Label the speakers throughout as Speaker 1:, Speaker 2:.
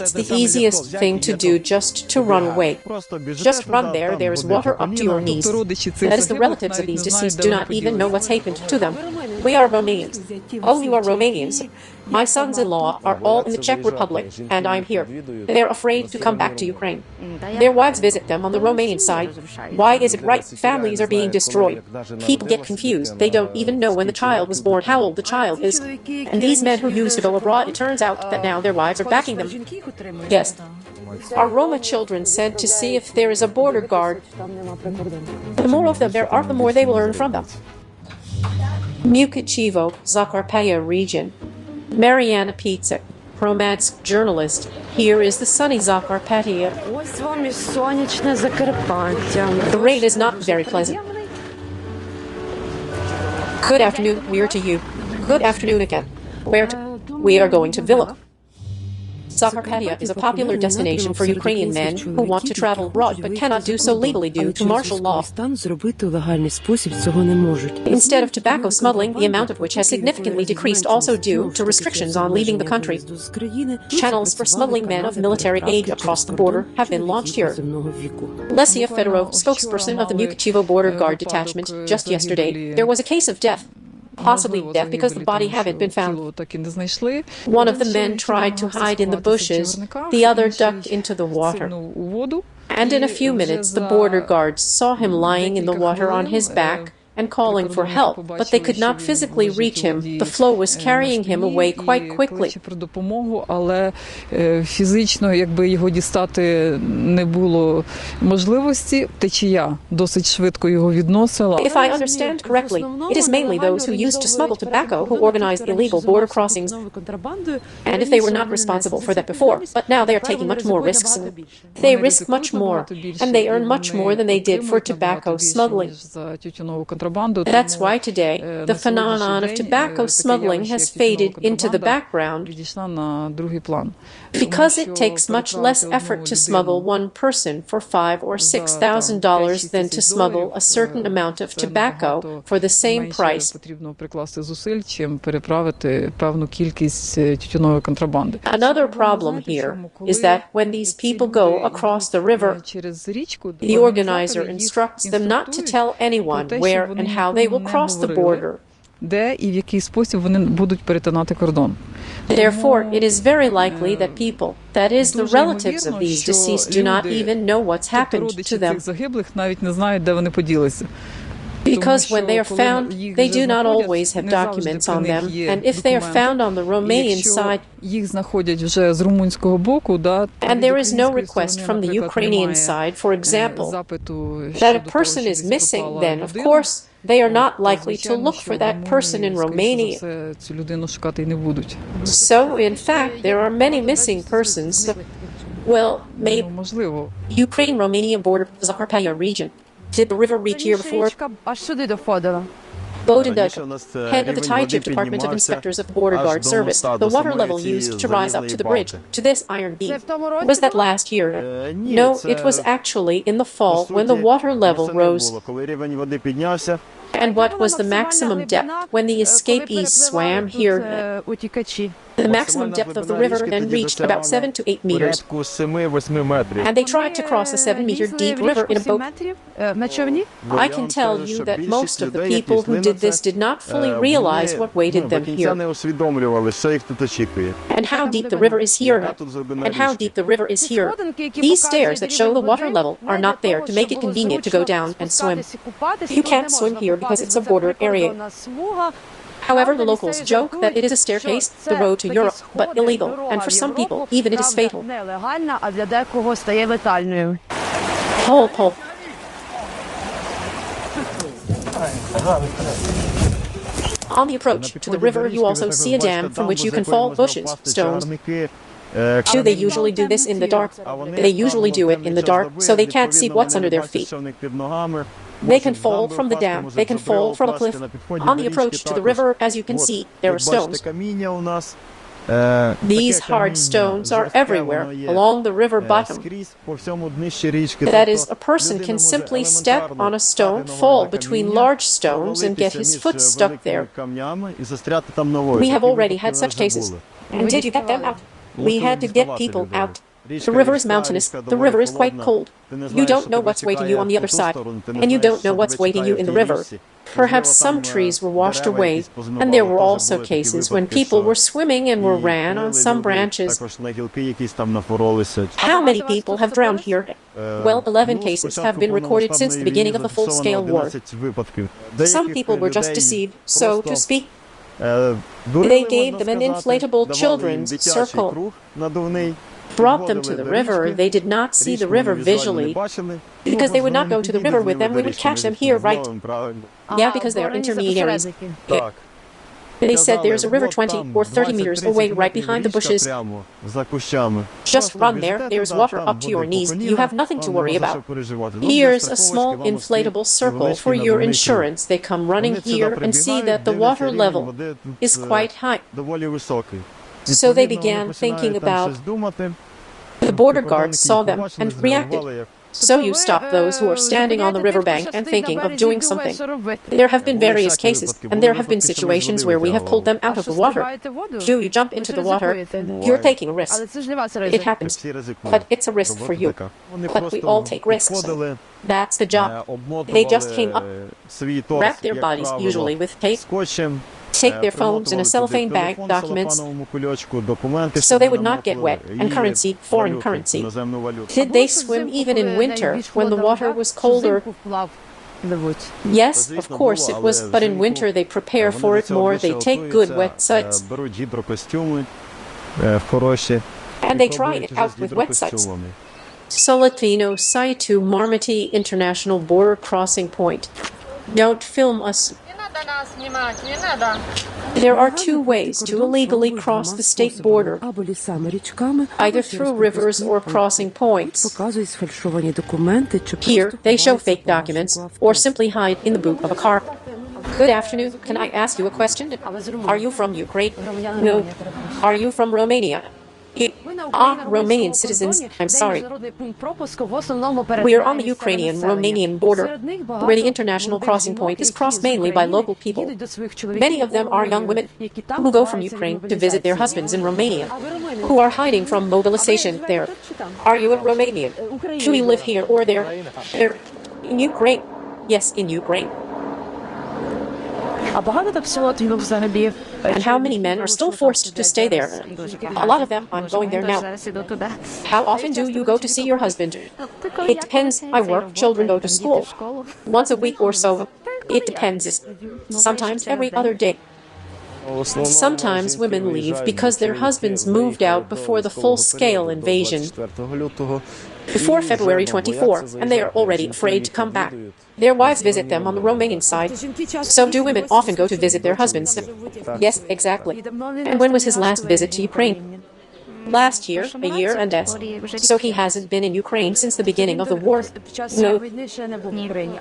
Speaker 1: It's the easiest thing to do, just to run away. Just run there, there is water up to your knees. That is, the relatives of these deceased do not even know what's happened to them. We are Romanians. Oh, you are Romanians. My sons-in-law are all in the Czech Republic, and I'm here. They're afraid to come back to Ukraine. Their wives visit them on the Romanian side. Why is it right? Families are being destroyed. People get confused. They don't even know when the child was born, how old the child is. And these men who used to go abroad, it turns out that now their wives are backing them. Yes. Are Roma children sent to see if there is a border guard? The more of them there are, the more they will earn from them. Mukachevo, Zakarpattia region. Mariana Pizza, romance journalist. Here is the sunny Zakarpattia. The rain is not very pleasant. Good afternoon, we're to you. Good afternoon again. Where to? We are going to Villa. Zakarpattia is a popular destination for Ukrainian men who want to travel abroad but cannot do so legally due to martial law. Instead of tobacco smuggling, the amount of which has significantly decreased also due to restrictions on leaving the country. Channels for smuggling men of military age across the border have been launched here. Lesia Fedorov, spokesperson of the Mukachevo Border Guard Detachment, just yesterday, there was a case of death. Possibly death because the body hadn't been found. One of the men tried to hide in the bushes, the other ducked into the water. And in a few minutes, the border guards saw him lying in the water on his back and calling for help, but they could not physically reach him. The flow was carrying him away quite quickly.
Speaker 2: Фізично, якби його дістати не було можливості, течія досить швидко його відносила.
Speaker 1: If I understand correctly, it is mainly those who used to smuggle tobacco who organized illegal border crossings, and if they were not responsible for that before, but now they are taking much more risks. They risk much more, and they earn much more than they did for tobacco smuggling. That's why today, the phenomenon of tobacco smuggling has faded into the background, because it takes much less effort to smuggle one person for $5,000 or $6,000 than to smuggle a certain amount of tobacco for the same price. Another problem here is that when these people go across the river, the organizer instructs them not to tell anyone where and how they will cross the border. Therefore, it is very likely that people, that is, the relatives of these deceased, do not even know what's happened to them. Because when they are found, they do not always have documents on them, and if they are found on the Romanian side, and there is no request from the Ukrainian side, for example, that a person is missing, then, of course, they are not likely to look for that person in Romania. So, in fact, there are many missing persons. Well, maybe Ukrainian-Romanian border, Zakarpattia region. Did the river reach here before? Bowden Dudka, head of the Tychiv Department of Inspectors of Border Guard Service, the water level used to rise up to the bridge, to this iron beam. Was that last year? No, it was actually in the fall when the water level rose. And what was the maximum depth when the escapees swam here? The maximum depth of the river then reached about 7 to 8 meters. And they tried to cross a 7-meter deep river in a boat. I can tell you that most of the people who did this did not fully realize what waited them here. And how deep the river is here. And how deep the river is here. These stairs that show the water level are not there to make it convenient to go down and swim. You can't swim here because it's a border area. However, the locals joke that it is a staircase, the road to Europe, but illegal, and for some people, even it is fatal. Pull. On the approach to the river, you also see a dam from which you can fall bushes, stones. Do they usually do this in the dark? They usually do it in the dark, so they can't see what's under their feet. They can fall from the dam, they can fall from a cliff. On the approach to the river, as you can see, there are stones. These hard stones are everywhere, along the river bottom. That is, a person can simply step on a stone, fall between large stones, and get his foot stuck there. We have already had such cases. And did you get them out? We had to get people out. The river is mountainous, the river is quite cold. You don't know what's waiting you on the other side, and you don't know what's waiting you in the river. Perhaps some trees were washed away, and there were also cases when people were swimming and were ran on some branches. How many people have drowned here? Well, 11 cases have been recorded since the beginning of the full-scale war. Some people were just deceived, so to speak. They gave them an inflatable children's circle, brought them to the river. They did not see the river visually. Because they would not go to the river with them, we would catch them here, right? Yeah, because they are intermediaries. They said there's a river 20 or 30 meters away right behind the bushes. Just run there, there's water up to your knees, you have nothing to worry about. Here's a small inflatable circle for your insurance. They come running here and see that the water level is quite high. So they began thinking about. The border guards saw them and reacted. So you stop those who are standing on the riverbank and thinking of doing something. There have been various cases, and there have been situations where we have pulled them out of the water. Do you jump into the water? You're taking a risk. It happens, but it's a risk for you. But we all take risks. That's the job. They just came up, wrap their bodies, usually with tape, take their phones in a cellophane bag, documents, so they would not get wet, and currency, foreign currency. Did they swim even in winter, when the water was colder? Yes, of course it was, but in winter they prepare for it more, they take good wetsuits. And they try it out with wetsuits. Solitino Saitu Marmati International Border Crossing Point. Don't film us. There are two ways to illegally cross the state border, either through rivers or crossing points. Here, they show fake documents or simply hide in the boot of a car. Good afternoon. Can I ask you a question? Are you from Ukraine? No. Are you from Romania? Romanian citizens, I'm sorry. We are on the Ukrainian-Romanian border, where the international crossing point is crossed mainly by local people. Many of them are young women who go from Ukraine to visit their husbands in Romania, who are hiding from mobilization there. Are you a Romanian? Do you live here or there? In Ukraine? Yes, in Ukraine. And how many men are still forced to stay there? A lot of them. I'm going there now. How often do you go to see your husband? It depends. I work. Children go to school. Once a week or so. It depends. Sometimes every other day. Sometimes women leave because their husbands moved out before the full-scale invasion, before February 24, and they are already afraid to come back. Their wives visit them on the Romanian side. So do women often go to visit their husbands? Yes, exactly. And when was his last visit to Ukraine? Last year, a year and less. So he hasn't been in Ukraine since the beginning of the war? No.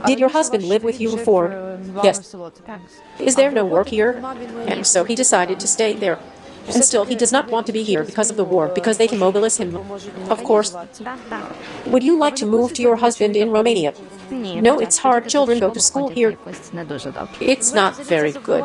Speaker 1: Did your husband live with you before? Yes. Is there no work here? And so he decided to stay there. And still, he does not want to be here because of the war, because they can mobilize him. Of course. Would you like to move to your husband in Romania? No, it's hard. Children go to school here. It's not very good.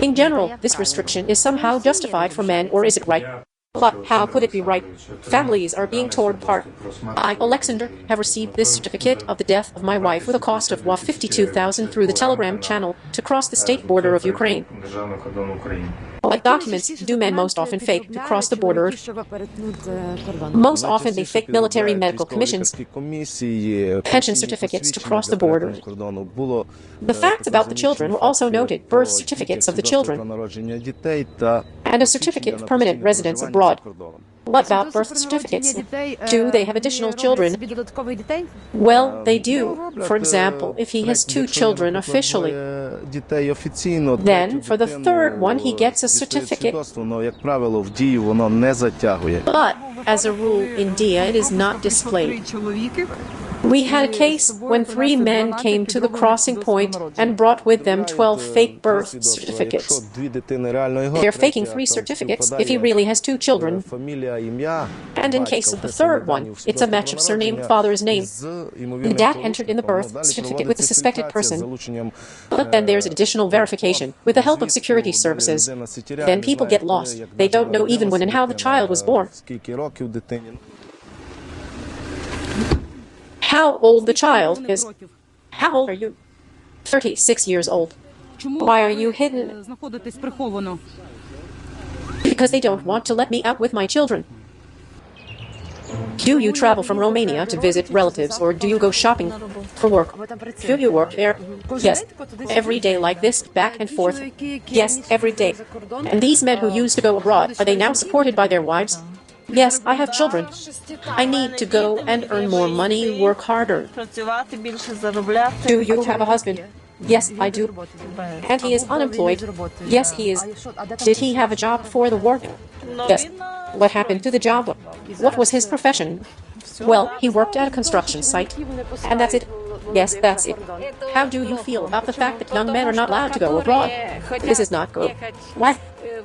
Speaker 1: In general, this restriction is somehow justified for men, or is it right? But how could it be right? Families are being torn apart. I, Alexander, have received this certificate of the death of my wife with a cost of 52,000 through the telegram channel to cross the state border of Ukraine. Like documents, do men most often fake to cross the border? Most often they fake military medical commissions, pension certificates to cross the border. The facts about the children were also noted, birth certificates of the children, and a certificate of permanent residence abroad. What about birth certificates? Do they have additional children? Well, they do. For example, if he has 2 children officially, then for the third one he gets a certificate. But, as a rule, in India it is not displayed. We had a case when 3 men came to the crossing point and brought with them 12 fake birth certificates. They're faking 3 certificates if he really has 2 children. And in case of the third one, it's a match of surname, father's name. The dad entered in the birth certificate with the suspected person. But then there's additional verification with the help of security services. Then people get lost. They don't know even when and how the child was born. How old the child is. How old are you? 36 years old. Why are you hidden? Because they don't want to let me out with my children. Do you travel from Romania to visit relatives, or do you go shopping for work? Do you work there? Yes. Every day like this, back and forth? Yes, every day. And these men who used to go abroad, are they now supported by their wives? Yes, I have children. I need to go and earn more money, work harder. Do you have a husband? Yes, I do. And he is unemployed? Yes, he is. Did he have a job before the war? Yes. What happened to the job? What was his profession? Well, he worked at a construction site. And that's it. Yes, that's it. How do you feel about the fact that young men are not allowed to go abroad? This is not good. Why?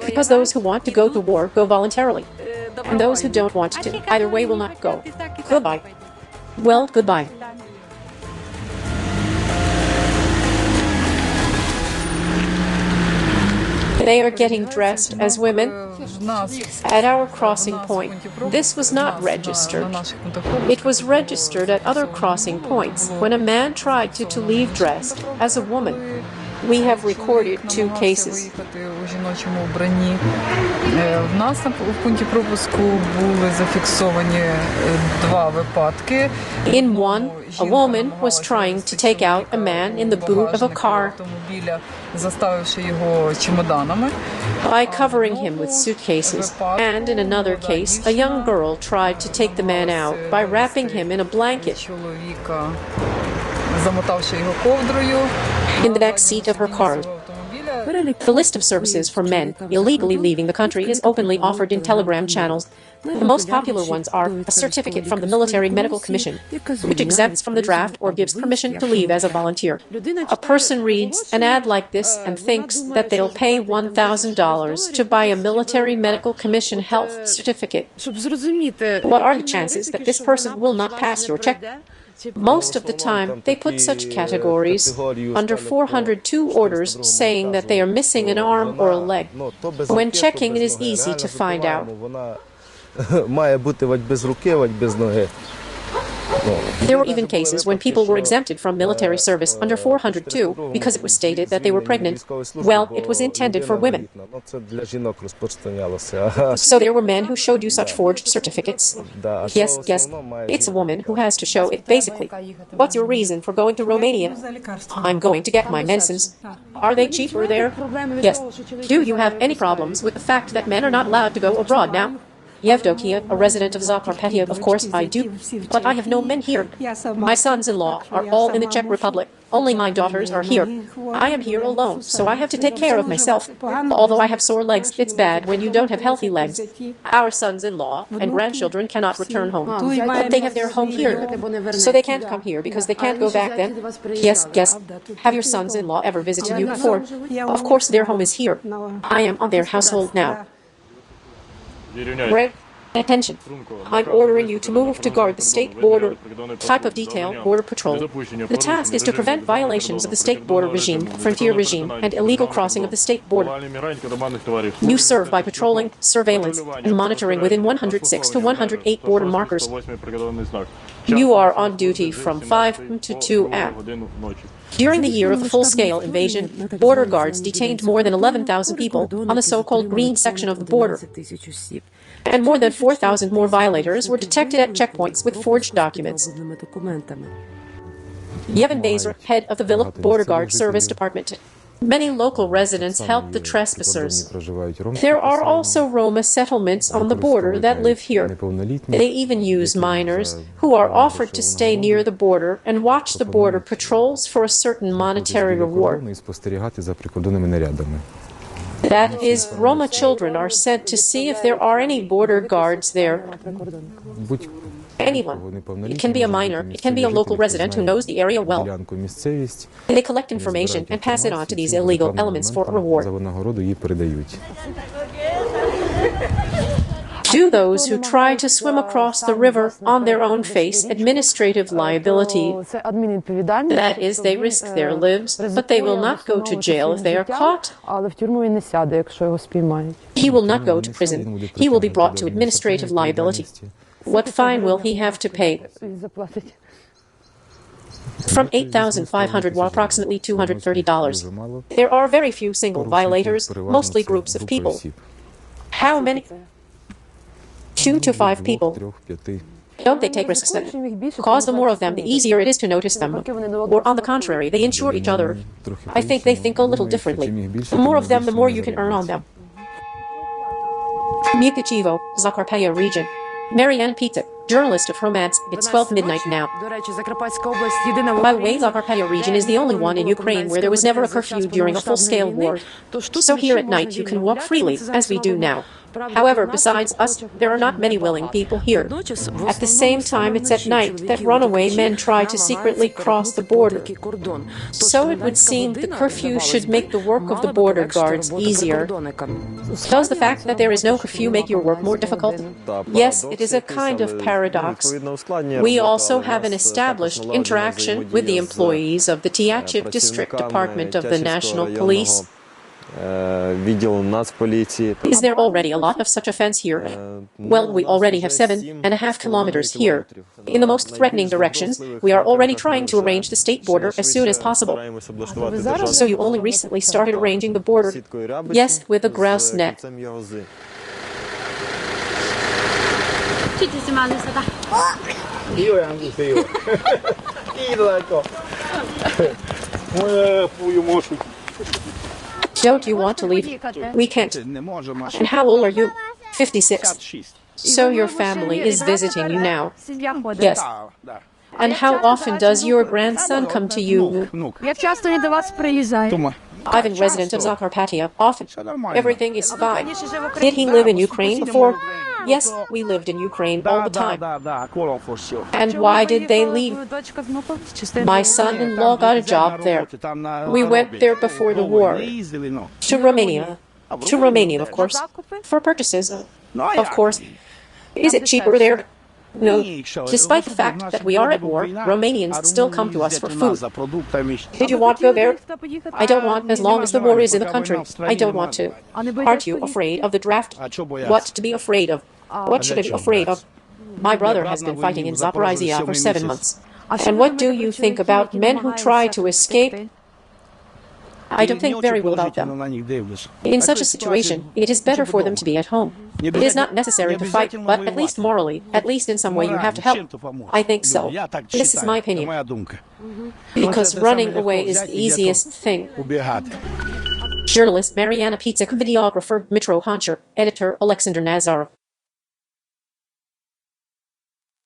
Speaker 1: Because those who want to go to war go voluntarily. And those who don't want to, either way, will not go. Goodbye. Well, goodbye. They are getting dressed as women at our crossing point. This was not registered. It was registered at other crossing points when a man tried to leave dressed as a woman. We have recorded 2 cases.
Speaker 2: В нас в пункті пропуску були зафіксовані 2 випадки.
Speaker 1: In one, a woman was trying to take out a man in the boot of a car
Speaker 2: заставивши його чемоданами.
Speaker 1: By covering him with suitcases. And in another case, a young girl tried to take the man out by wrapping him in a blanket.
Speaker 2: Чоловіка замотавши його ковдрою.
Speaker 1: In the back seat of her car. The list of services for men illegally leaving the country is openly offered in Telegram channels. The most popular ones are a certificate from the Military Medical Commission, which exempts from the draft or gives permission to leave as a volunteer. A person reads an ad like this and thinks that they'll pay $1,000 to buy a Military Medical Commission health certificate. What are the chances that this person will not pass your check? Most of the time, they put such categories under 402 orders saying that they are missing an arm or a leg. When checking, it is easy to find out. There were even cases when people were exempted from military service under 402 because it was stated that they were pregnant. Well, it was intended for women. So there were men who showed you such forged certificates. Yes, it's a woman who has to show it, basically. What's your reason for going to Romania? I'm going to get my medicines. Are they cheaper there? Yes. Do you have any problems with the fact that men are not allowed to go abroad now? Yevdokia, a resident of Zakarpattia, of course I do, but I have no men here. My sons-in-law are all in the Czech Republic. Only my daughters are here. I am here alone, so I have to take care of myself. Although I have sore legs, it's bad when you don't have healthy legs. Our sons-in-law and grandchildren cannot return home. But they have their home here, so they can't come here because they can't go back then. Yes. Have your sons-in-law ever visited you before? Of course their home is here. I am on their household now. Attention. I'm ordering you to move to guard the state border. Type of detail, border patrol. The task is to prevent violations of the state border regime, frontier regime, and illegal crossing of the state border. You serve by patrolling, surveillance, and monitoring within 106 to 108 border markers. You are on duty from 5 to 2 a.m. During the year of the full-scale invasion, border guards detained more than 11,000 people on the so-called green section of the border. And more than 4,000 more violators were detected at checkpoints with forged documents. Yevhen Bazer, head of the Villa Border Guard Service Department. Many local residents help the trespassers. There are also Roma settlements on the border that live here. They even use minors who are offered to stay near the border and watch the border patrols for a certain monetary reward. That is, Roma children are sent to see if there are any border guards there. Anyone. It can be a minor, it can be a local resident who knows the area well. They collect information and pass it on to these illegal elements for a reward. Do those who try to swim across the river on their own face administrative liability? That is, they risk their lives, but they will not go to jail if they are caught. He will not go to prison. He will be brought to administrative liability. What fine will he have to pay? From 8,500 or approximately $230. There are very few single violators, mostly groups of people. How many? 2 to 5 people. Don't they take risks then? Cause the more of them, the easier it is to notice them. Or on the contrary, they insure each other. I think they think a little differently. The more of them, the more you can earn on them. Mykhichevo, Zakarpattia region. Marianne Pizza, journalist of romance. It's 12 midnight now. By the way, Zakarpattia region is the only one in Ukraine where there was never a curfew during a full-scale war. So here at night you can walk freely, as we do now. However, besides us, there are not many willing people here. At the same time, it's at night that runaway men try to secretly cross the border. So it would seem the curfew should make the work of the border guards easier. Does the fact that there is no curfew make your work more difficult? Yes, it is a kind of paradox. We also have an established interaction with the employees of the Tyachiv district department of the National Police. Is there already a lot of such offense here? Well, we already have 7.5 kilometers here. In the most threatening directions, we are already trying to arrange the state border as soon as possible. So you only recently started arranging the border? Yes, with a grouse net. Don't you want to leave? We can't. And how old are you? 56. So your family is visiting you now? Yes. And how often does your grandson come to you? Ivan, resident of Zakarpattia, often. Everything is fine. Did he live in Ukraine before? Yes, we lived in Ukraine all the time. And why did they leave? My son-in-law got a job there. We went there before the war. To Romania. To Romania, of course. For purchases. Of course. Is it cheaper there? No. Despite the fact that we are at war, Romanians still come to us for food. Did you want to go there? I don't want, as long as the war is in the country. I don't want to. Aren't you afraid of the draft? What to be afraid of? What should I be afraid of? My brother has been fighting in Zakarpattia for 7 months. And what do you think about men who try to escape? I don't think very well about them. In such a situation, it is better for them to be at home. It is not necessary to fight, but at least morally, at least in some way you have to help. I think so. This is my opinion. Because running away is the easiest thing. Journalist Mariana Pizza, videographer Mitro Honcher, editor Alexander Nazarov.